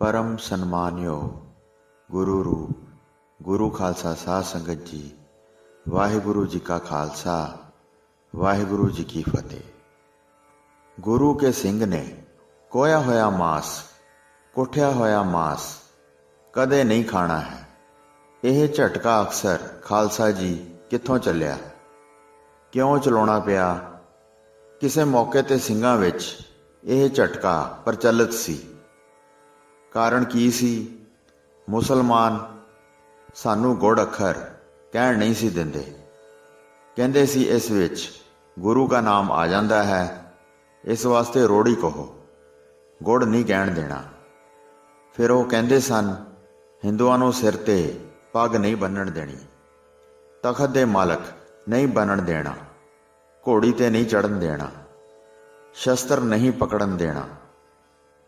परम सन्मानियो गुरु रूप गुरु खालसा साध संगत जी, वाहिगुरु जी का खालसा वाहिगुरु जी की फतेह। गुरु के सिंह ने कोया होया मास, कुठिया होया मास कदे नहीं खाना है। यह झटका अक्सर खालसा जी कित्थों चलिया, क्यों चलाउणा पिया? किसे मौके ते ਸਿੰਘਾਂ ਵਿੱਚ ਇਹ ਝਟਕਾ ਪ੍ਰਚਲਿਤ ਸੀ। ਕਾਰਨ ਕੀ ਸੀ? ਮੁਸਲਮਾਨ ਸਾਨੂੰ ਗੁੜ ਅੱਖਰ ਕਹਿਣ ਨਹੀਂ ਸੀ ਦਿੰਦੇ। ਕਹਿੰਦੇ ਸੀ ਇਸ ਵਿੱਚ ਗੁਰੂ ਦਾ ਨਾਮ ਆ ਜਾਂਦਾ ਹੈ, ਇਸ ਵਾਸਤੇ ਰੋੜੀ ਕਹੋ, ਗੁੜ ਨਹੀਂ ਕਹਿਣ ਦੇਣਾ। ਫਿਰ ਉਹ ਕਹਿੰਦੇ ਸਨ ਹਿੰਦੂਆਂ ਨੂੰ ਸਿਰ ਤੇ ਪੱਗ ਨਹੀਂ ਬੰਨਣ ਦੇਣੀ, ਤਖਤ ਦੇ ਮਾਲਕ ਨਹੀਂ ਬਣਨ ਦੇਣਾ, ਘੋੜੀ ਤੇ ਨਹੀਂ ਚੜ੍ਹਨ ਦੇਣਾ, ਸ਼ਸਤਰ ਨਹੀਂ ਪਕੜਨ ਦੇਣਾ,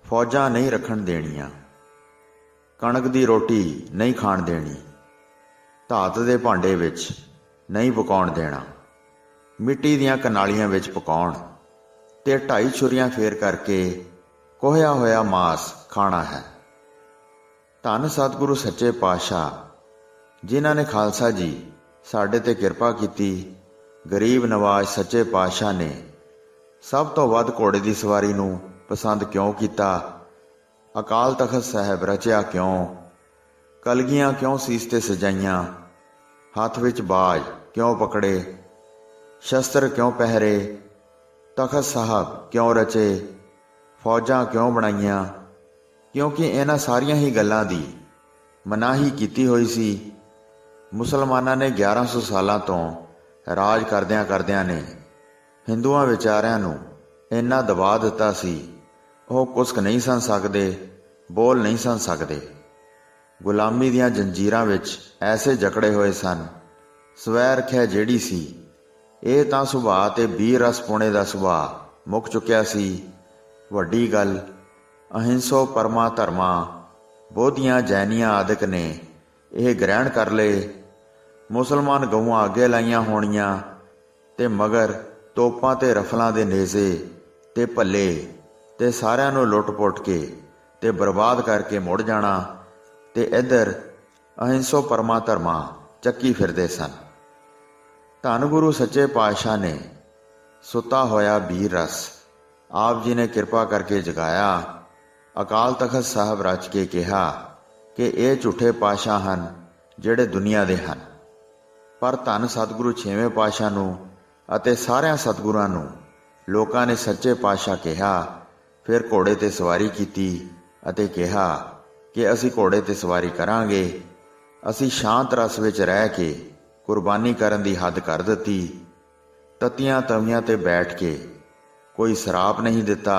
ਫੌਜਾਂ ਨਹੀਂ ਰੱਖਣ ਦੇਣੀਆਂ, ਕਣਕ ਦੀ ਰੋਟੀ ਨਹੀਂ ਖਾਣ ਦੇਣੀ, ਧਾਤ ਦੇ ਭਾਂਡੇ ਵਿੱਚ ਨਹੀਂ ਪਕਾਉਣ ਦੇਣਾ, ਮਿੱਟੀ ਦੀਆਂ ਕਨਾਲੀਆਂ ਵਿੱਚ ਪਕਾਉਣ ਤੇ 2.5 ਛੁਰੀਆਂ ਫੇਰ ਕਰਕੇ ਕੋਹਿਆ ਹੋਇਆ ਮਾਸ ਖਾਣਾ ਹੈ। ਧੰਨ ਸਤਿਗੁਰੂ ਸੱਚੇ ਪਾਤਸ਼ਾਹ ਜਿਨ੍ਹਾਂ ਨੇ ਖਾਲਸਾ ਜੀ ਸਾਡੇ ਤੇ ਕਿਰਪਾ ਕੀਤੀ, ਗਰੀਬ ਨਵਾਜ਼ ਸੱਚੇ ਪਾਤਸ਼ਾਹ ਨੇ ਸਭ ਤੋਂ ਵੱਧ ਘੋੜੇ ਦੀ ਸਵਾਰੀ ਨੂੰ ਪਸੰਦ ਕਿਉਂ ਕੀਤਾ? ਅਕਾਲ ਤਖਤ ਸਾਹਿਬ ਰਚਿਆ ਕਿਉਂ? ਕਲਗੀਆਂ ਕਿਉਂ ਸੀਸ ਤੇ ਸਜਾਈਆਂ? ਹੱਥ ਵਿੱਚ ਬਾਜ ਕਿਉਂ ਪਕੜੇ? ਸ਼ਸਤਰ ਕਿਉਂ ਪਹਿਰੇ? ਤਖਤ ਸਾਹਿਬ ਕਿਉਂ ਰਚੇ? ਫੌਜਾਂ ਕਿਉਂ ਬਣਾਈਆਂ? ਕਿਉਂਕਿ ਇਹਨਾਂ ਸਾਰੀਆਂ ਹੀ ਗੱਲਾਂ ਦੀ ਮਨਾਹੀ ਕੀਤੀ ਹੋਈ ਸੀ। ਮੁਸਲਮਾਨਾਂ ਨੇ 1100 ਸਾਲਾਂ ਤੋਂ ਰਾਜ ਕਰਦਿਆਂ ਕਰਦਿਆਂ ਨੇ ਹਿੰਦੂਆਂ ਵਿਚਾਰਿਆਂ ਨੂੰ ਇੰਨਾ ਦਬਾ ਦਿੱਤਾ ਸੀ, ਉਹ ਕੁਛ ਨਹੀਂ ਸਨ ਸਕਦੇ, ਬੋਲ ਨਹੀਂ ਸਨ ਸਕਦੇ। ਗੁਲਾਮੀ ਦੀਆਂ ਜੰਜੀਰਾਂ ਵਿੱਚ ਐਸੇ ਜਕੜੇ ਹੋਏ ਸਨ। ਸਵੈ ਰੱਖਿਆ ਜਿਹੜੀ ਸੀ, ਇਹ ਤਾਂ ਸੁਭਾਅ ਤੇ ਵੀਰ ਰਸ ਪੁਣੇ ਦਾ ਸੁਭਾਅ ਮੁੱਕ ਚੁੱਕਿਆ ਸੀ। ਵੱਡੀ ਗੱਲ ਅਹਿੰਸੋ ਪਰਮਾ ਧਰਮਾ ਬੋਧੀਆਂ ਜੈਨੀਆਂ ਆਦਿਕ ਨੇ ਇਹ ਗ੍ਰਹਿਣ ਕਰ ਲਏ। ਮੁਸਲਮਾਨ ਗਊਆਂ ਅੱਗੇ ਲਾਈਆਂ ਹੋਣੀਆਂ ਤੇ ਮਗਰ ਤੋਪਾਂ ਤੇ ਰਫਲਾਂ ਦੇ ਨੇਜ਼ੇ ਤੇ ਭੱਲੇ ਤੇ ਸਾਰਿਆਂ ਨੂੰ ਲੁੱਟ-ਪੁੱਟ ਕੇ ਤੇ ਬਰਬਾਦ ਕਰਕੇ ਮੁੜ ਜਾਣਾ, ਤੇ ਇੱਧਰ ਅਹਿੰਸੋ ਪਰਮਾ ਧਰਮਾ ਚੱਕੀ ਫਿਰਦੇ ਸਨ। ਧੰਨ ਗੁਰੂ ਸੱਚੇ ਪਾਤਸ਼ਾਹ ਨੇ ਸੁੱਤਾ ਹੋਇਆ ਵੀਰ ਰਸ ਆਪ ਜੀ ਨੇ ਕਿਰਪਾ ਕਰਕੇ ਜਗਾਇਆ। ਅਕਾਲ ਤਖਤ ਸਾਹਿਬ ਰਚ ਕੇ ਕਿਹਾ ਕਿ ਇਹ ਝੂਠੇ ਪਾਤਸ਼ਾਹ ਹਨ ਜਿਹੜੇ ਦੁਨੀਆ ਦੇ ਹਨ, ਪਰ ਧੰਨ ਸਤਿਗੁਰੂ 6ਵੇਂ ਪਾਤਸ਼ਾਹ ਨੂੰ ਅਤੇ ਸਾਰਿਆਂ ਸਤਿਗੁਰਾਂ ਨੂੰ ਲੋਕਾਂ ਨੇ ਸੱਚੇ ਪਾਤਸ਼ਾਹ ਕਿਹਾ। ਫਿਰ ਘੋੜੇ ਤੇ ਸਵਾਰੀ ਕੀਤੀ ਅਤੇ ਕਿਹਾ ਕਿ ਅਸੀਂ ਘੋੜੇ ਤੇ ਸਵਾਰੀ ਕਰਾਂਗੇ। ਅਸੀਂ ਸ਼ਾਂਤ ਰਸ ਵਿੱਚ ਰਹਿ ਕੇ ਕੁਰਬਾਨੀ ਕਰਨ ਦੀ ਹੱਦ ਕਰ ਦਿੱਤੀ। ਤਤੀਆਂ ਤਵੀਆਂ ਤੇ ਬੈਠ ਕੇ ਕੋਈ ਸਰਾਪ ਨਹੀਂ ਦਿੱਤਾ,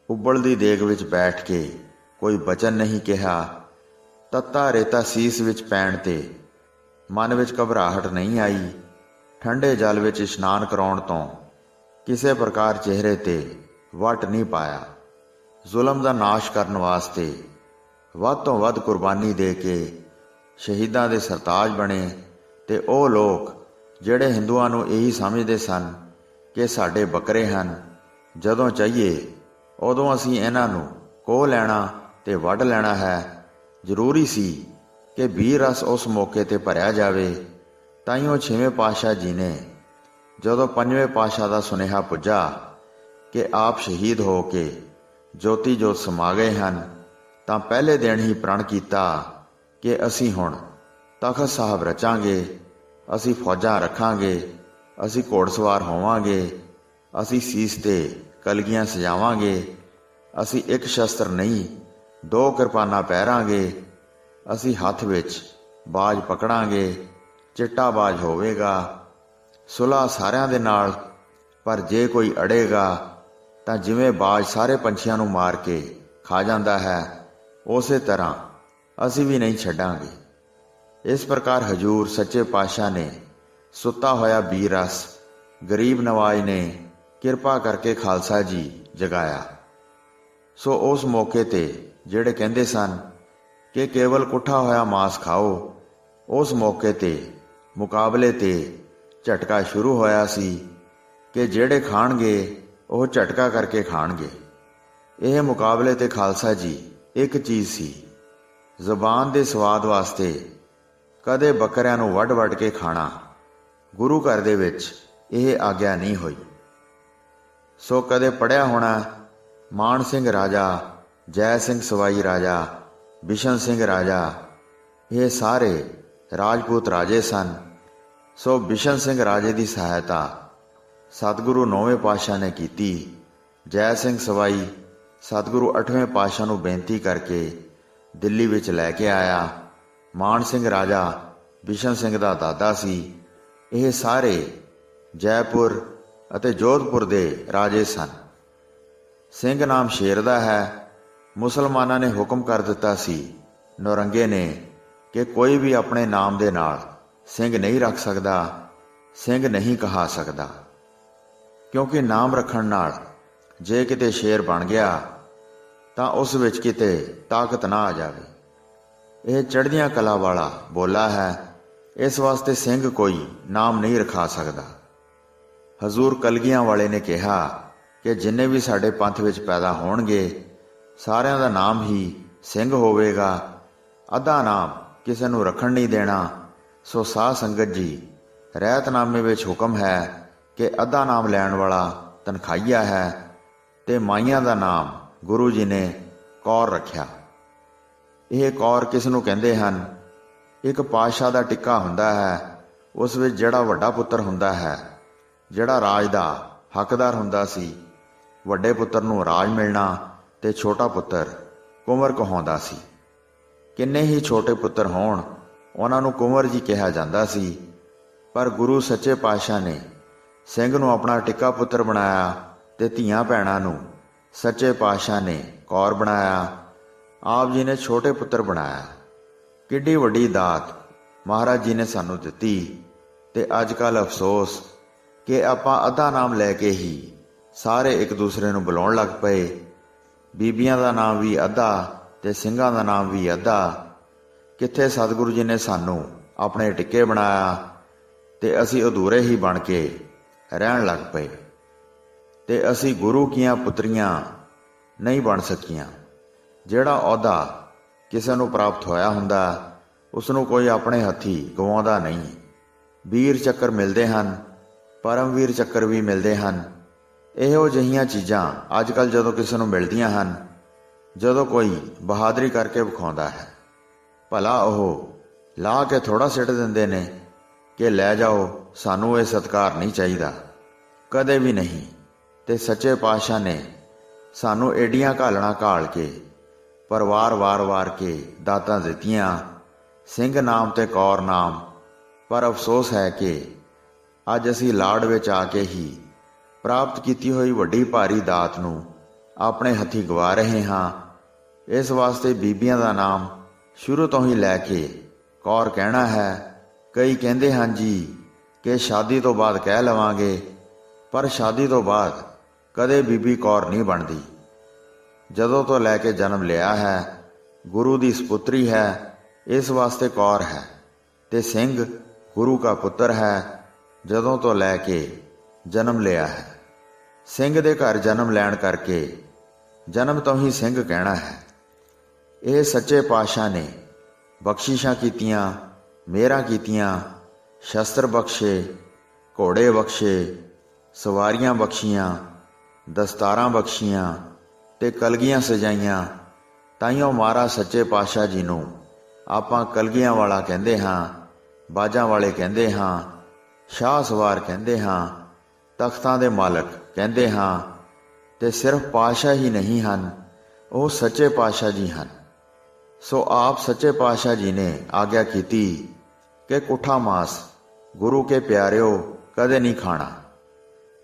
ਉਬਲਦੀ ਦੇਗ ਵਿੱਚ ਬੈਠ ਕੇ ਕੋਈ ਬਚਨ ਨਹੀਂ ਕਿਹਾ, ਤੱਤਾ ਰੇਤਾ ਸੀਸ ਵਿੱਚ ਪੈਣ ਤੇ ਮਨ ਵਿੱਚ ਘਬਰਾਹਟ ਨਹੀਂ ਆਈ, ਠੰਡੇ ਜਲ ਵਿੱਚ ਇਸ਼ਨਾਨ ਕਰਾਉਣ ਤੋਂ ਕਿਸੇ ਪ੍ਰਕਾਰ ਚਿਹਰੇ ਤੇ ਵੱਟ ਨਹੀਂ ਪਾਇਆ। ਜ਼ੁਲਮ ਦਾ ਨਾਸ਼ ਕਰਨ ਵਾਸਤੇ ਵੱਧ ਤੋਂ ਵੱਧ ਕੁਰਬਾਨੀ ਦੇ ਕੇ ਸ਼ਹੀਦਾਂ ਦੇ ਸਰਤਾਜ ਬਣੇ। ਤੇ ਉਹ ਲੋਕ ਜਿਹੜੇ ਹਿੰਦੂਆਂ ਨੂੰ ਇਹੀ ਸਮਝਦੇ ਸਨ ਕਿ ਸਾਡੇ ਬੱਕਰੇ ਹਨ, ਜਦੋਂ ਚਾਹੀਏ ਉਦੋਂ ਅਸੀਂ ਇਹਨਾਂ ਨੂੰ ਕੋਹ ਲੈਣਾ ਤੇ ਵੱਢ ਲੈਣਾ ਹੈ। ਜ਼ਰੂਰੀ ਸੀ ਕਿ ਵੀਰ ਰਸ ਉਸ ਮੌਕੇ ਤੇ ਭਰਿਆ ਜਾਵੇ। ਤਾਈਓ 6ਵੇਂ ਪਾਤਸ਼ਾਹ ਜੀ ਨੇ ਜਦੋਂ 5ਵੇਂ ਪਾਤਸ਼ਾਹ ਦਾ ਸੁਨੇਹਾ ਪੁੱਜਾ ਕਿ ਆਪ ਸ਼ਹੀਦ ਹੋ ਕੇ ਜੋਤੀ ਜੋਤ ਸਮਾ ਗਏ ਹਨ, ਤਾਂ ਪਹਿਲੇ ਦਿਨ ਹੀ ਪ੍ਰਣ ਕੀਤਾ ਕਿ ਅਸੀਂ ਹੁਣ ਤਖਤ ਸਾਹਿਬ ਰਚਾਂਗੇ, ਅਸੀਂ ਫੌਜਾਂ ਰੱਖਾਂਗੇ, ਅਸੀਂ ਘੋੜਸਵਾਰ ਹੋਵਾਂਗੇ, ਅਸੀਂ ਸੀਸ ਤੇ ਕਲਗੀਆਂ ਸਜਾਵਾਂਗੇ, ਅਸੀਂ ਇੱਕ ਸ਼ਸਤਰ ਨਹੀਂ 2 ਕਿਰਪਾਨਾਂ ਪਹਿਰਾਂਗੇ, ਅਸੀਂ ਹੱਥ ਵਿੱਚ ਬਾਜ ਪਕੜਾਂਗੇ, ਚਿੱਟਾ ਬਾਜ ਹੋਵੇਗਾ। ਸੁਲ੍ਹਾ ਸਾਰਿਆਂ ਦੇ ਨਾਲ, ਪਰ ਜੇ ਕੋਈ ਅੜੇਗਾ ਤਾਂ ਜਿਵੇਂ ਬਾਜ ਸਾਰੇ ਪੰਛੀਆਂ ਨੂੰ ਮਾਰ ਕੇ ਖਾ ਜਾਂਦਾ ਹੈ, ਉਸੇ ਤਰ੍ਹਾਂ ਅਸੀਂ ਵੀ ਨਹੀਂ ਛੱਡਾਂਗੇ। ਇਸ ਪ੍ਰਕਾਰ ਹਜ਼ੂਰ ਸੱਚੇ ਪਾਤਸ਼ਾਹ ਨੇ ਸੁੱਤਾ ਹੋਇਆ ਵੀਰ ਰਸ ਗਰੀਬ ਨਵਾਜ਼ ਨੇ ਕਿਰਪਾ ਕਰਕੇ ਖਾਲਸਾ ਜੀ ਜਗਾਇਆ। ਸੋ ਉਸ ਮੌਕੇ ਤੇ ਜਿਹੜੇ ਕਹਿੰਦੇ ਸਨ ਕਿ ਕੇਵਲ ਕੁੱਠਾ ਹੋਇਆ ਮਾਸ ਖਾਓ, ਉਸ ਮੌਕੇ ਤੇ ਮੁਕਾਬਲੇ ਤੇ ਝਟਕਾ ਸ਼ੁਰੂ ਹੋਇਆ ਸੀ ਕਿ ਜਿਹੜੇ ਖਾਣਗੇ ਉਹ ਝਟਕਾ ਕਰਕੇ ਖਾਣਗੇ। ਇਹ ਮੁਕਾਬਲੇ ਤੇ ਖਾਲਸਾ ਜੀ ਇੱਕ ਚੀਜ਼ ਸੀ, ਜ਼ੁਬਾਨ ਦੇ ਸਵਾਦ ਵਾਸਤੇ ਕਦੇ ਬੱਕਰਿਆਂ ਨੂੰ ਵੱਢ-ਵੱਢ ਕੇ ਖਾਣਾ। ਗੁਰੂ ਘਰ ਦੇ ਵਿੱਚ ਇਹ ਆਗਿਆ ਨਹੀਂ ਹੋਈ। ਸੋ ਕਦੇ ਪੜ੍ਹਿਆ ਹੋਣਾ, ਮਾਨ ਸਿੰਘ ਰਾਜਾ, ਜੈ ਸਿੰਘ ਸਵਾਈ ਰਾਜਾ, ਬਿਸ਼ਨ ਸਿੰਘ ਰਾਜਾ, ਇਹ ਸਾਰੇ ਰਾਜਪੂਤ ਰਾਜੇ ਸਨ। ਸੋ ਬਿਸ਼ਨ ਸਿੰਘ ਰਾਜੇ ਦੀ ਸਹਾਇਤਾ ਸਤਿਗੁਰੂ 9ਵੇਂ ਪਾਤਸ਼ਾਹ ਨੇ ਕੀਤੀ। ਜੈ ਸਿੰਘ ਸਵਾਈ ਸਤਿਗੁਰੂ 8ਵੇਂ ਪਾਤਸ਼ਾਹ ਨੂੰ ਬੇਨਤੀ ਕਰਕੇ ਦਿੱਲੀ ਵਿੱਚ ਲੈ ਕੇ ਆਇਆ। ਮਾਨ ਸਿੰਘ ਰਾਜਾ ਬਿਸ਼ਨ ਸਿੰਘ ਦਾ ਦਾਦਾ ਸੀ। ਇਹ ਸਾਰੇ ਜੈਪੁਰ ਅਤੇ ਜੋਧਪੁਰ ਦੇ ਰਾਜੇ ਸਨ। ਸਿੰਘ ਨਾਮ ਸ਼ੇਰ ਦਾ ਹੈ। ਮੁਸਲਮਾਨਾਂ ਨੇ ਹੁਕਮ ਕਰ ਦਿੱਤਾ ਸੀ, ਨੌਰੰਗੇ ਨੇ, ਕਿ ਕੋਈ ਵੀ ਆਪਣੇ ਨਾਮ ਦੇ ਨਾਲ ਸਿੰਘ ਨਹੀਂ ਰੱਖ ਸਕਦਾ, ਸਿੰਘ ਨਹੀਂ ਕਹਾ ਸਕਦਾ, ਕਿਉਂਕਿ ਨਾਮ ਰੱਖਣ ਨਾਲ ਜੇ ਕਿਤੇ ਸ਼ੇਰ ਬਣ ਗਿਆ ਤਾਂ ਉਸ ਵਿੱਚ ਕਿਤੇ ਤਾਕਤ ਨਾ ਆ ਜਾਵੇ। ਇਹ ਚੜ੍ਹਦੀਆਂ ਕਲਾ ਵਾਲਾ ਬੋਲਾ ਹੈ, ਇਸ ਵਾਸਤੇ ਸਿੰਘ ਕੋਈ ਨਾਮ ਨਹੀਂ ਰਖਾ ਸਕਦਾ। ਹਜ਼ੂਰ ਕਲਗੀਆਂ ਵਾਲੇ ਨੇ ਕਿਹਾ ਕਿ ਜਿੰਨੇ ਵੀ ਸਾਡੇ ਪੰਥ ਵਿੱਚ ਪੈਦਾ ਹੋਣਗੇ ਸਾਰਿਆਂ ਦਾ ਨਾਮ ਹੀ ਸਿੰਘ ਹੋਵੇਗਾ, ਅੱਧਾ ਨਾਮ ਕਿਸੇ ਨੂੰ ਰੱਖਣ ਨਹੀਂ ਦੇਣਾ। ਸੋ ਸਾਧ ਸੰਗਤ ਜੀ, ਰਹਿਤਨਾਮੇ ਵਿੱਚ ਹੁਕਮ ਹੈ ਕਿ ਅੱਧਾ ਨਾਮ ਲੈਣ ਵਾਲਾ ਤਨਖਾਹੀਆ ਹੈ, ਤੇ ਮਾਈਆਂ ਦਾ ਨਾਮ ਗੁਰੂ ਜੀ ਨੇ ਕੌਰ ਰੱਖਿਆ। ਇਹ ਕੌਰ ਕਿਸ ਨੂੰ ਕਹਿੰਦੇ ਹਨ? ਇੱਕ ਪਾਤਸ਼ਾਹ ਦਾ ਟਿੱਕਾ ਹੁੰਦਾ ਹੈ, ਉਸ ਵਿੱਚ ਜਿਹੜਾ ਵੱਡਾ ਪੁੱਤਰ ਹੁੰਦਾ ਹੈ, ਜਿਹੜਾ ਰਾਜ ਦਾ ਹੱਕਦਾਰ ਹੁੰਦਾ ਸੀ, ਵੱਡੇ ਪੁੱਤਰ ਨੂੰ ਰਾਜ ਮਿਲਣਾ ਤੇ ਛੋਟਾ ਪੁੱਤਰ ਕੁੰਵਰ ਕਹਾਉਂਦਾ ਸੀ। ਕਿੰਨੇ ਹੀ ਛੋਟੇ ਪੁੱਤਰ ਹੋਣ, ਉਹਨਾਂ ਨੂੰ ਕੁੰਵਰ ਜੀ ਕਿਹਾ ਜਾਂਦਾ ਸੀ। ਪਰ ਗੁਰੂ ਸੱਚੇ ਪਾਤਸ਼ਾਹ ਨੇ ਸਿੰਘ ਨੂੰ ਆਪਣਾ ਟਿੱਕਾ ਪੁੱਤਰ ਬਣਾਇਆ ਤੇ ਧੀਆਂ ਭੈਣਾਂ ਨੂੰ ਸੱਚੇ ਪਾਤਸ਼ਾਹ ਨੇ ਕੌਰ ਬਣਾਇਆ। ਆਪ ਜੀ ਨੇ ਛੋਟੇ ਪੁੱਤਰ ਬਣਾਇਆ। ਕਿੱਡੀ ਵੱਡੀ ਦਾਤ ਮਹਾਰਾਜ ਜੀ ਨੇ ਸਾਨੂੰ ਦਿੱਤੀ। ਤੇ ਅੱਜ ਕੱਲ੍ਹ ਅਫਸੋਸ ਕਿ ਆਪਾਂ ਅੱਧਾ ਨਾਮ ਲੈ ਕੇ ਹੀ ਸਾਰੇ ਇੱਕ ਦੂਸਰੇ ਨੂੰ ਬੁਲਾਉਣ ਲੱਗ ਪਏ। ਬੀਬੀਆਂ ਦਾ ਨਾਮ ਵੀ ਅੱਧਾ ਤੇ ਸਿੰਘਾਂ ਦਾ ਨਾਮ ਵੀ ਅੱਧਾ। ਕਿੱਥੇ ਸਤਿਗੁਰੂ ਜੀ ਨੇ ਸਾਨੂੰ ਆਪਣੇ ਟਿੱਕੇ ਬਣਾਇਆ ਤੇ ਅਸੀਂ ਅਧੂਰੇ ਹੀ ਬਣ ਕੇ ਰਹਿਣ ਲੱਗ ਪਏ, ਤੇ ਅਸੀਂ ਗੁਰੂ ਕੀਆਂ ਪੁੱਤਰੀਆਂ ਨਹੀਂ ਬਣ ਸਕੀਆਂ। ਜਿਹੜਾ ਅਹੁਦਾ ਕਿਸੇ ਨੂੰ ਪ੍ਰਾਪਤ ਹੋਇਆ ਹੁੰਦਾ, ਉਸ ਨੂੰ ਕੋਈ ਆਪਣੇ ਹੱਥੀਂ ਗਵਾਉਂਦਾ ਨਹੀਂ। ਵੀਰ ਚੱਕਰ ਮਿਲਦੇ ਹਨ, ਪਰਮਵੀਰ ਚੱਕਰ ਵੀ ਮਿਲਦੇ ਹਨ। ਇਹੋ ਜਿਹੀਆਂ ਚੀਜ਼ਾਂ ਅੱਜ ਕੱਲ੍ਹ ਜਦੋਂ ਕਿਸੇ ਨੂੰ ਮਿਲਦੀਆਂ ਹਨ, ਜਦੋਂ ਕੋਈ ਬਹਾਦਰੀ ਕਰਕੇ ਵਿਖਾਉਂਦਾ ਹੈ, ਭਲਾ ਉਹ ਲਾ ਕੇ ਥੋੜ੍ਹਾ ਸਿੱਟ ਦਿੰਦੇ ਨੇ ਕਿ ਲੈ ਜਾਓ, ਸਾਨੂੰ ਇਹ ਸਤਿਕਾਰ ਨਹੀਂ ਚਾਹੀਦਾ, ਕਦੇ ਵੀ ਨਹੀਂ। ਤੇ ਸੱਚੇ ਪਾਤਸ਼ਾਹ ਨੇ ਸਾਨੂੰ ਏਡੀਆਂ ਘਾਲਣਾ ਘਾਲ ਕੇ ਪਰਿਵਾਰ ਵਾਰ ਕੇ ਦਾਤਾਂ ਦਿੱਤੀਆਂ, ਸਿੰਘ ਨਾਮ ਤੇ ਕੌਰ ਨਾਮ। ਪਰ ਅਫਸੋਸ ਹੈ ਕਿ ਅੱਜ ਅਸੀਂ ਲਾੜ ਵਿੱਚ ਆ ਕੇ ਹੀ ਪ੍ਰਾਪਤ ਕੀਤੀ ਹੋਈ ਵੱਡੀ ਭਾਰੀ ਦਾਤ ਨੂੰ ਆਪਣੇ ਹੱਥੀਂ ਗਵਾ ਰਹੇ ਹਾਂ। ਇਸ ਵਾਸਤੇ ਬੀਬੀਆਂ ਦਾ ਨਾਮ ਸ਼ੁਰੂ ਤੋਂ ਹੀ ਲੈ ਕੇ ਕੌਰ ਕਹਿਣਾ ਹੈ। ਕਈ ਕਹਿੰਦੇ ਹਨ ਜੀ ਕਿ ਸ਼ਾਦੀ ਤੋਂ ਬਾਅਦ ਕਹਿ ਲਵਾਂਗੇ, ਪਰ ਸ਼ਾਦੀ ਤੋਂ ਬਾਅਦ ਕਦੇ ਬੀਬੀ ਕੌਰ ਨਹੀਂ ਬਣਦੀ। ਜਦੋਂ ਤੋਂ ਲੈ ਕੇ ਜਨਮ ਲਿਆ ਹੈ, ਗੁਰੂ ਦੀ ਸਪੁੱਤਰੀ ਹੈ, ਇਸ ਵਾਸਤੇ ਕੌਰ ਹੈ। ਤੇ ਸਿੰਘ ਗੁਰੂ ਦਾ ਪੁੱਤਰ ਹੈ, ਜਦੋਂ ਤੋਂ ਲੈ ਕੇ ਜਨਮ ਲਿਆ ਹੈ। ਸਿੰਘ ਦੇ ਘਰ ਜਨਮ ਲੈਣ ਕਰਕੇ ਜਨਮ ਤੋਂ ਹੀ ਸਿੰਘ ਕਹਿਣਾ ਹੈ। ਇਹ ਸੱਚੇ ਪਾਤਸ਼ਾਹ ਨੇ ਬਖਸ਼ਿਸ਼ਾਂ ਕੀਤੀਆਂ, ਮਿਹਰਾਂ ਕੀਤੀਆਂ, ਸ਼ਸਤਰ ਬਖਸ਼ੇ, ਘੋੜੇ ਬਖਸ਼ੇ, ਸਵਾਰੀਆਂ ਬਖਸ਼ੀਆਂ, ਦਸਤਾਰਾਂ ਬਖਸ਼ੀਆਂ ਤੇ ਕਲਗੀਆਂ ਸਜਾਈਆਂ। ਤਾਈਓ ਮਹਾਰਾਜ ਸੱਚੇ ਪਾਤਸ਼ਾਹ ਜੀ ਨੂੰ ਆਪਾਂ ਕਲਗੀਆਂ ਵਾਲਾ ਕਹਿੰਦੇ ਹਾਂ, ਬਾਜਾਂ ਵਾਲੇ ਕਹਿੰਦੇ ਹਾਂ, ਸ਼ਾਹ ਸਵਾਰ ਕਹਿੰਦੇ ਹਾਂ, ਤਖਤਾਂ ਦੇ ਮਾਲਕ ਕਹਿੰਦੇ ਹਾਂ। ਤੇ ਸਿਰਫ ਪਾਤਸ਼ਾਹ ਹੀ ਨਹੀਂ ਹਨ, ਉਹ ਸੱਚੇ ਪਾਤਸ਼ਾਹ ਜੀ ਹਨ। ਸੋ ਆਪ ਸੱਚੇ ਪਾਤਸ਼ਾਹ ਜੀ ਨੇ ਆਗਿਆ ਕੀਤੀ ਕਿ ਕੁੱਠਾ ਮਾਸ ਗੁਰੂ ਕੇ ਪਿਆਰਿਓ ਕਦੇ ਨਹੀਂ ਖਾਣਾ।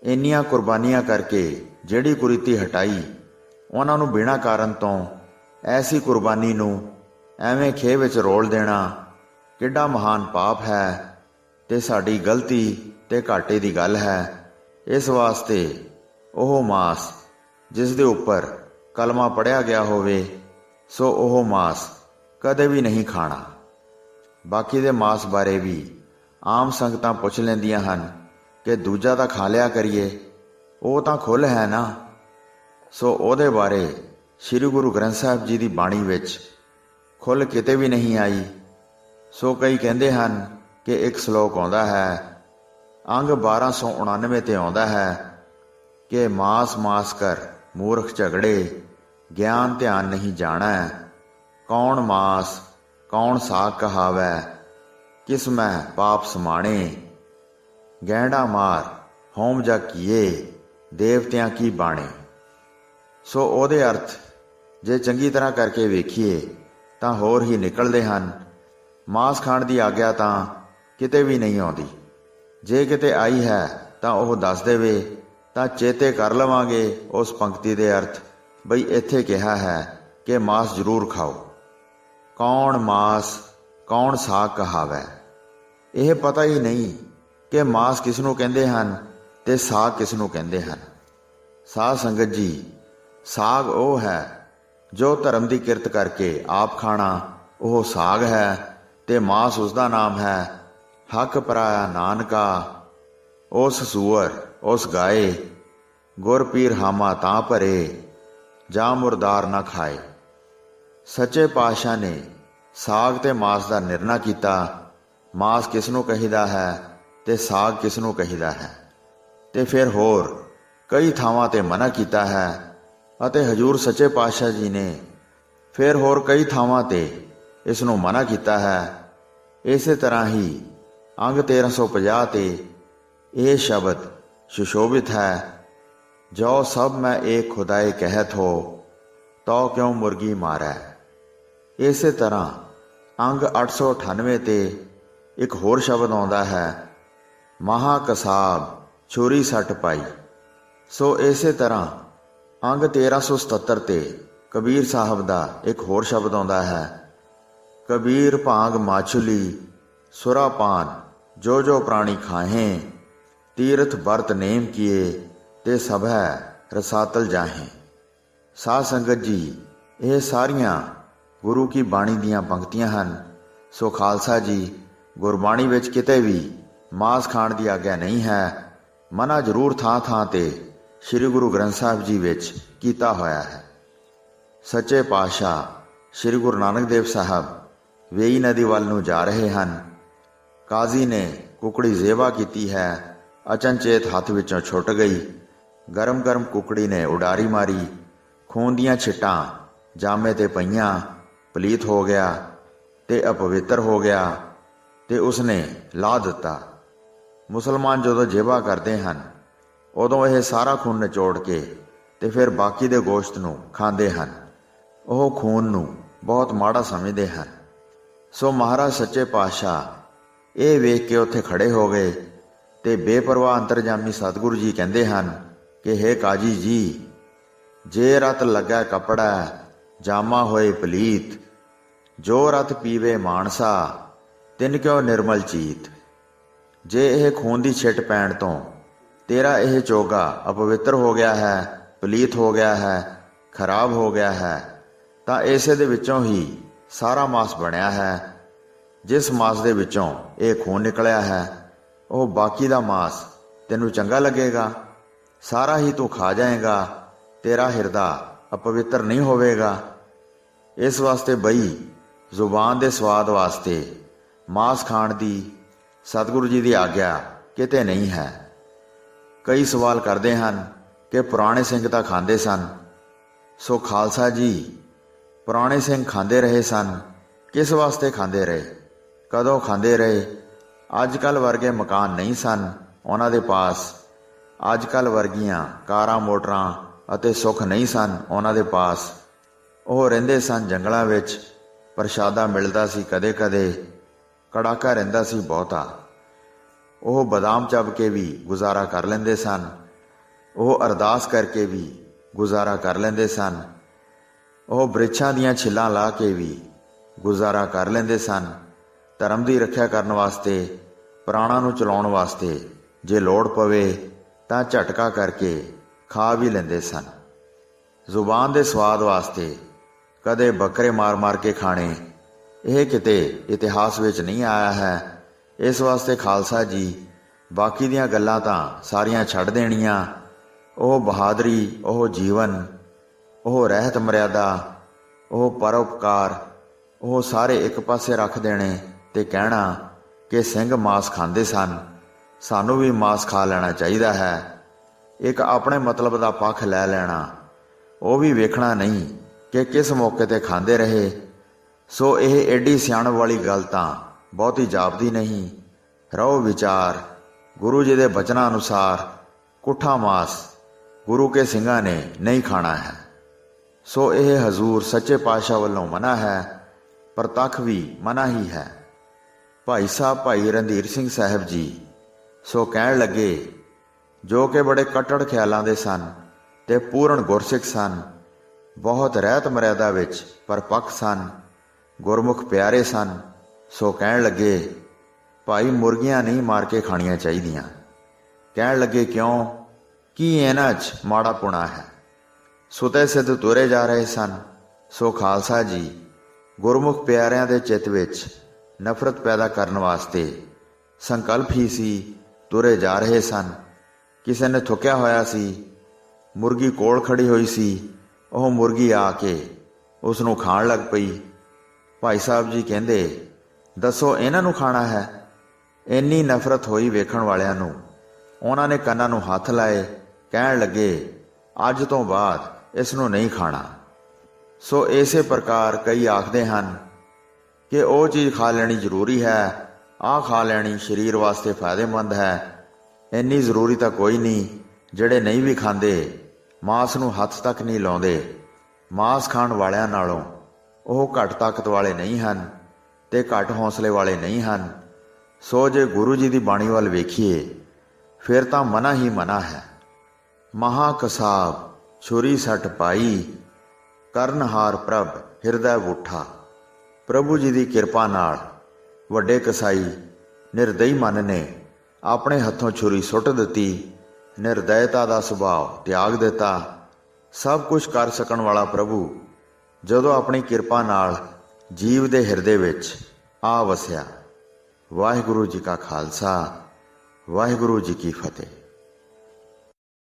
ਇੰਨੀਆਂ ਕੁਰਬਾਨੀਆਂ ਕਰਕੇ ਜਿਹੜੀ ਕੁਰੀਤੀ ਹਟਾਈ, ਉਹਨਾਂ ਨੂੰ ਬਿਨਾਂ ਕਾਰਨ ਤੋਂ ਐਸੀ ਕੁਰਬਾਨੀ ਨੂੰ ਐਵੇਂ ਖੇਹ ਵਿੱਚ ਰੋਲ ਦੇਣਾ ਕਿੱਡਾ ਮਹਾਨ ਪਾਪ ਹੈ ਤੇ ਸਾਡੀ ਗਲਤੀ ਤੇ ਘਾਟੇ ਦੀ ਗੱਲ ਹੈ। ਇਸ ਵਾਸਤੇ ਉਹ ਮਾਸ ਜਿਸ ਦੇ ਉੱਪਰ ਕਲਮਾ ਪੜ੍ਹਿਆ ਗਿਆ ਹੋਵੇ, ਸੋ ਉਹ ਮਾਸ ਕਦੇ ਵੀ ਨਹੀਂ ਖਾਣਾ। ਬਾਕੀ ਦੇ ਮਾਸ ਬਾਰੇ ਵੀ ਆਮ ਸੰਗਤਾਂ ਪੁੱਛ ਲੈਂਦੀਆਂ ਹਨ ਕਿ ਦੂਜਾ ਤਾਂ ਖਾ ਲਿਆ ਕਰੀਏ, ਉਹ ਤਾਂ ਖੁੱਲ੍ਹ ਹੈ ਨਾ। ਸੋ ਉਹਦੇ ਬਾਰੇ ਸ੍ਰੀ ਗੁਰੂ ਗ੍ਰੰਥ ਸਾਹਿਬ ਜੀ ਦੀ ਬਾਣੀ ਵਿੱਚ ਖੁੱਲ੍ਹ ਕਿਤੇ ਵੀ ਨਹੀਂ ਆਈ। ਸੋ ਕਈ ਕਹਿੰਦੇ ਹਨ ਕਿ ਇੱਕ ਸ਼ਲੋਕ ਆਉਂਦਾ ਹੈ, ਅੰਗ 1299 ਤੇ ਆਉਂਦਾ ਹੈ ਕਿ ਮਾਸ ਮਾਸ ਕਰ ਮੂਰਖ ਝਗੜੇ, ਗਿਆਨ ਧਿਆਨ ਨਹੀਂ ਜਾਣੈ। ਕੌਣ ਮਾਸ ਕੌਣ ਸਾਗ ਕਹਾਵੈ, ਕਿਸ ਮੈਂ ਪਾਪ ਸਮਾਣੇ। ਗਹਿਣਾ ਮਾਰ ਹੋਮ ਜਾ ਕੀਏ, ਦੇਵਤਿਆਂ ਕੀ ਬਾਣੇ। ਸੋ ਉਹਦੇ ਅਰਥ ਜੇ ਚੰਗੀ ਤਰ੍ਹਾਂ ਕਰਕੇ ਵੇਖੀਏ ਤਾਂ ਹੋਰ ਹੀ ਨਿਕਲਦੇ ਹਨ। ਮਾਸ ਖਾਣ ਦੀ ਆਗਿਆ ਤਾਂ ਕਿਤੇ ਵੀ ਨਹੀਂ ਆਉਂਦੀ। ਜੇ ਕਿਤੇ ਆਈ ਹੈ ਤਾਂ ਉਹ ਦੱਸ ਦੇਵੇ ਤਾਂ ਚੇਤੇ ਕਰ ਲਵਾਂਗੇ ਉਸ ਪੰਕਤੀ ਦੇ ਅਰਥ, ਬਈ ਇੱਥੇ ਕਿਹਾ ਹੈ ਕਿ ਮਾਸ ਜ਼ਰੂਰ ਖਾਓ। ਕੌਣ ਮਾਸ ਕੌਣ ਸਾਗ ਕਹਾਵੈ। ਇਹ ਪਤਾ ਹੀ ਨਹੀਂ ਕਿ ਮਾਸ ਕਿਸ ਨੂੰ ਕਹਿੰਦੇ ਹਨ ਤੇ ਸਾਗ ਕਿਸ ਨੂੰ ਕਹਿੰਦੇ ਹਨ। ਸਾਧ ਸੰਗਤ ਜੀ, ਸਾਗ ਉਹ ਹੈ ਜੋ ਧਰਮ ਦੀ ਕਿਰਤ ਕਰਕੇ ਆਪ ਖਾਣਾ, ਉਹ ਸਾਗ ਹੈ, ਤੇ ਮਾਸ ਉਸਦਾ ਨਾਮ ਹੈ। ਹੱਕ ਪਰਾਇਆ ਨਾਨਕਾ, ਉਸ ਸੂਅਰ ਉਸ ਗਾਏ, ਗੁਰ ਪੀਰ ਹਾਮਾ ਤਾਂ ਭਰੇ, ਜਾਂ ਮੁਰਦਾਰ ਨਾ ਖਾਏ। ਸੱਚੇ ਪਾਤਸ਼ਾਹ ਨੇ ਸਾਗ ਤੇ ਮਾਸ ਦਾ ਨਿਰਣਾ ਕੀਤਾ। ਮਾਸ ਕਿਸ ਨੂੰ ਕਹੀਦਾ ਹੈ ਤੇ ਸਾਗ ਕਿਸ ਨੂੰ ਕਹੀਦਾ ਹੈ, ਤੇ ਫਿਰ ਹੋਰ ਕਈ ਥਾਵਾਂ ਤੇ ਮਨ੍ਹਾ ਕੀਤਾ ਹੈ। ਅਤੇ ਹਜ਼ੂਰ ਸੱਚੇ ਪਾਤਸ਼ਾਹ ਜੀ ਨੇ ਫਿਰ ਹੋਰ ਕਈ ਥਾਵਾਂ ਤੇ ਇਸ ਨੂੰ ਮਨ੍ਹਾ ਕੀਤਾ ਹੈ। ਇਸੇ ਤਰ੍ਹਾਂ ਹੀ ਅੰਗ 1350 ਤੇ ਇਹ ਸ਼ਬਦ ਸੁਸ਼ੋਭਿਤ ਹੈ, ਜੋ ਸਭ ਮੈਂ ਏਕ ਖੁਦਾਏ ਕਹਿਤ ਹੋ, ਤੋ ਕਿਉਂ ਮੁਰਗੀ ਮਾਰੈ। ਇਸੇ ਤਰ੍ਹਾਂ ਅੰਗ 898 ਤੇ ਇੱਕ ਹੋਰ ਸ਼ਬਦ ਆਉਂਦਾ ਹੈ, ਮਹਾ ਕਸਾਬ ਛੁਰੀ ਸੱਟ ਪਾਈ। ਸੋ ਇਸੇ ਤਰ੍ਹਾਂ ਅੰਗ 1377 ਤੇ ਕਬੀਰ ਸਾਹਿਬ ਦਾ ਇੱਕ ਹੋਰ ਸ਼ਬਦ ਆਉਂਦਾ ਹੈ, ਕਬੀਰ ਭਾਂਗ ਮਾਛੁਲੀ ਸੁਰਾਪਾਨ ਜੋ ਜੋ ਪ੍ਰਾਣੀ ਖਾਹੇ, ਤੀਰਥ ਵਰਤ ਨੇਮ ਕੀਏ ਤੇ ਸਭੈ ਰਸਾਤਲ ਜਾਹੇ। ਸਾਧ ਸੰਗਤ ਜੀ, ਇਹ ਸਾਰੀਆਂ ਗੁਰੂ ਕੀ ਬਾਣੀ ਦੀਆਂ ਪੰਕਤੀਆਂ ਹਨ। ਸੋ ਖਾਲਸਾ ਜੀ, ਗੁਰਬਾਣੀ ਵਿੱਚ ਕਿਤੇ ਵੀ ਮਾਸ ਖਾਣ ਦੀ ਆਗਿਆ ਨਹੀਂ ਹੈ। ਮਨ੍ਹਾ ਜ਼ਰੂਰ ਥਾਂ ਥਾਂ ਤੇ ਸ੍ਰੀ ਗੁਰੂ ਗ੍ਰੰਥ ਸਾਹਿਬ ਜੀ ਵਿੱਚ ਕੀਤਾ ਹੋਇਆ ਹੈ। ਸੱਚੇ ਪਾਤਸ਼ਾਹ ਸ੍ਰੀ ਗੁਰੂ ਨਾਨਕ ਦੇਵ ਸਾਹਿਬ ਵੇਈ ਨਦੀ ਵੱਲ ਨੂੰ ਜਾ ਰਹੇ ਹਨ। ਕਾਜ਼ੀ ਨੇ ਕੁਕੜੀ ਜ਼ੇਵਾ ਕੀਤੀ ਹੈ, ਅਚਨਚੇਤ ਹੱਥ ਵਿੱਚੋਂ ਛੁੱਟ ਗਈ। ਗਰਮ ਗਰਮ ਕੁਕੜੀ ਨੇ ਉਡਾਰੀ ਮਾਰੀ, ਖੂਨ ਦੀਆਂ ਛਿੱਟਾਂ ਜਾਮੇ ਤੇ ਪਈਆਂ, ਪਲੀਤ ਹੋ ਗਿਆ ਤੇ ਅਪਵਿੱਤਰ ਹੋ ਗਿਆ ਤੇ ਉਸਨੇ ਲਾ ਦਿੱਤਾ। ਮੁਸਲਮਾਨ ਜਦੋਂ ਜ਼ੇਵਾ ਕਰਦੇ ਹਨ ਉਦੋਂ ਇਹ ਸਾਰਾ ਖੂਨ ਨਿਚੋੜ ਕੇ ਤੇ ਫਿਰ ਬਾਕੀ ਦੇ ਗੋਸ਼ਤ ਨੂੰ ਖਾਂਦੇ ਹਨ। ਉਹ ਖੂਨ ਨੂੰ ਬਹੁਤ ਮਾੜਾ ਸਮਝਦੇ ਹਨ। ਸੋ ਮਹਾਰਾਜ ਸੱਚੇ ਪਾਤਸ਼ਾਹ ਇਹ ਵੇਖ ਕੇ ਉੱਥੇ ਖੜੇ ਹੋ ਗਏ ਤੇ ਬੇਪਰਵਾਹ ਅੰਤਰਜਾਮੀ ਸਤਿਗੁਰੂ ਜੀ ਕਹਿੰਦੇ ਹਨ ਕਿ ਹੇ ਕਾਜੀ ਜੀ, ਜੇ ਰਤ ਲੱਗਾ ਕੱਪੜਾ ਜਾਮਾ ਹੋਏ ਪਲੀਤ, ਜੋ ਰਤ ਪੀਵੇ ਮਾਨਸਾ ਤਿਨ ਕਿਉ ਨਿਰਮਲ ਚੀਤ। ਜੇ ਇਹ ਖੂਨ ਦੀ ਛਿੱਟ ਪੈਣ ਤੋਂ ਤੇਰਾ ਇਹ ਚੋਗਾ ਅਪਵਿੱਤਰ ਹੋ ਗਿਆ ਹੈ, ਪਲੀਤ ਹੋ ਗਿਆ ਹੈ, ਖਰਾਬ ਹੋ ਗਿਆ ਹੈ, ਤਾਂ ਇਸੇ ਦੇ ਵਿੱਚੋਂ ਹੀ ਸਾਰਾ ਮਾਸ ਬਣਿਆ ਹੈ। ਜਿਸ ਮਾਸ ਦੇ ਵਿੱਚੋਂ ਇਹ ਖੂਨ ਨਿਕਲਿਆ ਹੈ, ਉਹ ਬਾਕੀ ਦਾ ਮਾਸ ਤੈਨੂੰ ਚੰਗਾ ਲੱਗੇਗਾ, ਸਾਰਾ ਹੀ ਤੂੰ ਖਾ ਜਾਏਗਾ, ਤੇਰਾ ਹਿਰਦਾ ਅਪਵਿੱਤਰ ਨਹੀਂ ਹੋਵੇਗਾ। ਇਸ ਵਾਸਤੇ ਬਈ ਜ਼ੁਬਾਨ ਦੇ ਸਵਾਦ ਵਾਸਤੇ ਮਾਸ ਖਾਣ ਦੀ ਸਤਿਗੁਰੂ ਜੀ ਦੀ ਆਗਿਆ ਕਿਤੇ ਨਹੀਂ ਹੈ। ਕਈ ਸਵਾਲ ਕਰਦੇ ਹਨ ਕਿ ਪੁਰਾਣੇ ਸਿੰਘ ਤਾਂ ਖਾਂਦੇ ਸਨ। ਸੋ ਖਾਲਸਾ ਜੀ, ਪੁਰਾਣੇ ਸਿੰਘ ਖਾਂਦੇ ਰਹੇ ਸਨ। ਕਿਸ ਵਾਸਤੇ ਖਾਂਦੇ ਰਹੇ, ਕਦੋਂ ਖਾਂਦੇ ਰਹੇ? ਅੱਜ ਕੱਲ੍ਹ ਵਰਗੇ ਮਕਾਨ ਨਹੀਂ ਸਨ ਉਹਨਾਂ ਦੇ ਪਾਸ, ਅੱਜ ਕੱਲ੍ਹ ਵਰਗੀਆਂ ਕਾਰਾਂ ਮੋਟਰਾਂ ਅਤੇ ਸੁੱਖ ਨਹੀਂ ਸਨ ਉਹਨਾਂ ਦੇ ਪਾਸ। ਉਹ ਰਹਿੰਦੇ ਸਨ ਜੰਗਲਾਂ ਵਿੱਚ, ਪ੍ਰਸ਼ਾਦਾ ਮਿਲਦਾ ਸੀ ਕਦੇ ਕਦੇ, ਕੜਾਕਾ ਰਹਿੰਦਾ ਸੀ ਬਹੁਤਾ। ਉਹ ਬਦਾਮ ਚੱਬ ਕੇ ਵੀ ਗੁਜ਼ਾਰਾ ਕਰ ਲੈਂਦੇ ਸਨ, ਉਹ ਅਰਦਾਸ ਕਰਕੇ ਵੀ ਗੁਜ਼ਾਰਾ ਕਰ ਲੈਂਦੇ ਸਨ, ਉਹ ਬ੍ਰਿਛਾਂ ਦੀਆਂ ਛਿੱਲਾਂ ਲਾ ਕੇ ਵੀ ਗੁਜ਼ਾਰਾ ਕਰ ਲੈਂਦੇ ਸਨ। ਧਰਮ ਦੀ ਰੱਖਿਆ ਕਰਨ ਵਾਸਤੇ, ਪ੍ਰਾਣਾਂ ਨੂੰ ਚਲਾਉਣ ਵਾਸਤੇ ਜੇ ਲੋੜ ਪਵੇ ਤਾਂ ਝਟਕਾ ਕਰਕੇ ਖਾ ਵੀ ਲੈਂਦੇ ਸਨ। ਜ਼ੁਬਾਨ ਦੇ ਸਵਾਦ ਵਾਸਤੇ ਕਦੇ ਬੱਕਰੇ ਮਾਰ ਮਾਰ ਕੇ ਖਾਣੇ, ਇਹ ਕਿਤੇ ਇਤਿਹਾਸ ਵਿੱਚ ਨਹੀਂ ਆਇਆ ਹੈ। ਇਸ ਵਾਸਤੇ ਖਾਲਸਾ ਜੀ, ਬਾਕੀ ਦੀਆਂ ਗੱਲਾਂ ਤਾਂ ਸਾਰੀਆਂ ਛੱਡ ਦੇਣੀਆਂ। ਉਹ ਬਹਾਦਰੀ, ਉਹ ਜੀਵਨ ਉਹ ਰਹਿਤ ਮਰਿਆਦਾ, ਉਹ ਪਰਉਪਕਾਰ, ਉਹ ਸਾਰੇ ਇੱਕ ਪਾਸੇ ਰੱਖ ਦੇਣੇ ਤੇ ਕਹਿਣਾ ਕਿ ਸਿੰਘ ਮਾਸ ਖਾਂਦੇ ਸਨ, ਸਾਨੂੰ ਵੀ ਮਾਸ ਖਾ ਲੈਣਾ ਚਾਹੀਦਾ ਹੈ। ਇੱਕ ਆਪਣੇ ਮਤਲਬ ਦਾ ਪੱਖ ਲੈ ਲੈਣਾ, ਉਹ ਵੀ ਵੇਖਣਾ ਨਹੀਂ ਕਿ ਕਿਸ ਮੌਕੇ ਤੇ ਖਾਂਦੇ ਰਹੇ। ਸੋ ਇਹ ਏਡੀ ਸਿਆਣਪ ਵਾਲੀ ਗੱਲ ਤਾਂ ਬਹੁਤੀ ਜਾਪਦੀ ਨਹੀਂ। ਰਹੋ ਵਿਚਾਰ, ਗੁਰੂ ਜੀ ਦੇ ਬਚਨਾਂ ਅਨੁਸਾਰ ਕੁੱਠਾ ਮਾਸ ਗੁਰੂ ਕੇ ਸਿੰਘਾਂ ਨੇ ਨਹੀਂ ਖਾਣਾ ਹੈ। ਸੋ ਇਹ ਹਜ਼ੂਰ ਸੱਚੇ ਪਾਤਸ਼ਾਹ ਵੱਲੋਂ ਮਨਾ ਹੈ, ਪ੍ਰਤੱਖ ਵੀ ਮਨਾ ਹੀ ਹੈ। ਭਾਈ ਸਾਹਿਬ ਭਾਈ ਰਣਧੀਰ ਸਿੰਘ ਸਾਹਿਬ ਜੀ ਸੋ ਕਹਿਣ ਲੱਗੇ, ਜੋ ਕਿ ਬੜੇ ਕੱਟੜ ਖਿਆਲਾਂ ਦੇ ਸਨ ਤੇ ਪੂਰਨ ਗੁਰਸਿੱਖ ਸਨ, ਬਹੁਤ ਰਹਿਤ ਮਰਿਆਦਾ ਵਿੱਚ ਪਰਪੱਕ ਸਨ, ਗੁਰਮੁਖ ਪਿਆਰੇ ਸਨ। ਸੋ ਕਹਿਣ ਲੱਗੇ, ਭਾਈ ਮੁਰਗੀਆਂ ਨਹੀਂ ਮਾਰ ਕੇ ਖਾਣੀਆਂ ਚਾਹੀਦੀਆਂ। ਕਹਿਣ ਲੱਗੇ, ਕਿਉਂ, ਕੀ ਇਹਨਾਂ 'ਚ ਮਾੜਾ ਪੁਣਾ ਹੈ? ਸੁਤੇ ਸਿੱਧ ਤੁਰੇ ਜਾ ਰਹੇ ਸਨ। ਸੋ ਖਾਲਸਾ ਜੀ ਗੁਰਮੁਖ ਪਿਆਰਿਆਂ ਦੇ ਚਿੱਤ ਵਿੱਚ ਨਫ਼ਰਤ ਪੈਦਾ ਕਰਨ ਵਾਸਤੇ ਸੰਕਲਪ ਹੀ ਸੀ, ਤੁਰੇ ਜਾ ਰਹੇ ਸਨ। ਕਿਸੇ ਨੇ ਥੁੱਕਿਆ ਹੋਇਆ ਸੀ, ਮੁਰਗੀ ਕੋਲ ਖੜੀ ਹੋਈ ਸੀ, ਉਹ ਮੁਰਗੀ ਆ ਕੇ ਉਸ ਨੂੰ ਖਾਣ ਲੱਗ ਪਈ। ਭਾਈ ਸਾਹਿਬ ਜੀ ਕਹਿੰਦੇ, ਦੱਸੋ ਇਹਨਾਂ ਨੂੰ ਖਾਣਾ ਹੈ? ਇੰਨੀ ਨਫ਼ਰਤ ਹੋਈ ਵੇਖਣ ਵਾਲਿਆਂ ਨੂੰ। ਉਹਨਾਂ ਨੇ ਕੰਨਾਂ ਨੂੰ ਹੱਥ ਲਾਏ, ਕਹਿਣ ਲੱਗੇ, ਅੱਜ ਤੋਂ ਬਾਅਦ ਇਸ ਨੂੰ ਨਹੀਂ ਖਾਣਾ। ਸੋ ਇਸੇ ਪ੍ਰਕਾਰ ਕਈ ਆਖਦੇ ਹਨ ਕਿ ਉਹ ਚੀਜ਼ ਖਾ ਲੈਣੀ ਜ਼ਰੂਰੀ ਹੈ, ਆਹ ਖਾ ਲੈਣੀ ਸਰੀਰ ਵਾਸਤੇ ਫਾਇਦੇਮੰਦ ਹੈ। ਇੰਨੀ ਜ਼ਰੂਰੀ ਤਾਂ ਕੋਈ ਨਹੀਂ। ਜਿਹੜੇ ਨਹੀਂ ਵੀ ਖਾਂਦੇ, ਮਾਸ ਨੂੰ ਹੱਥ ਤੱਕ ਨਹੀਂ ਲਾਉਂਦੇ, ਮਾਸ ਖਾਣ ਵਾਲਿਆਂ ਨਾਲੋਂ ਉਹ ਘੱਟ ਤਾਕਤ ਵਾਲੇ ਨਹੀਂ ਹਨ ਤੇ ਘੱਟ ਹੌਸਲੇ ਵਾਲੇ ਨਹੀਂ ਹਨ। ਸੋ ਜੇ ਗੁਰੂ ਜੀ ਦੀ ਬਾਣੀ ਵੱਲ ਵੇਖੀਏ ਫਿਰ ਤਾਂ ਮਨਾ ਹੀ ਮਨਾ ਹੈ। ਮਹਾ ਕਸਾਬ ਛੁਰੀ ਸੱਟ ਪਾਈ, ਕਰਨਹਾਰ ਪ੍ਰਭ ਹਿਰਦੈ ਵੂਠਾ। ਪ੍ਰਭੂ ਜੀ ਦੀ ਕਿਰਪਾ ਨਾਲ ਵੱਡੇ ਕਸਾਈ ਨਿਰਦਈ ਮਨ ਨੇ ਆਪਣੇ ਹੱਥੋਂ ਛੁਰੀ ਸੁੱਟ ਦਿੱਤੀ, ਨਿਰਦੈਤਾ ਦਾ ਸੁਭਾਅ ਤਿਆਗ ਦਿੱਤਾ। ਸਭ ਕੁਝ ਕਰ ਸਕਣ ਵਾਲਾ ਪ੍ਰਭੂ ਜਦੋਂ ਆਪਣੀ ਕਿਰਪਾ ਨਾਲ ਜੀਵ ਦੇ ਹਿਰਦੇ ਵਿੱਚ ਆ ਵਸਿਆ। ਵਾਹਿਗੁਰੂ ਜੀ ਕਾ ਖਾਲਸਾ, ਵਾਹਿਗੁਰੂ ਜੀ ਕੀ ਫਤਿਹ।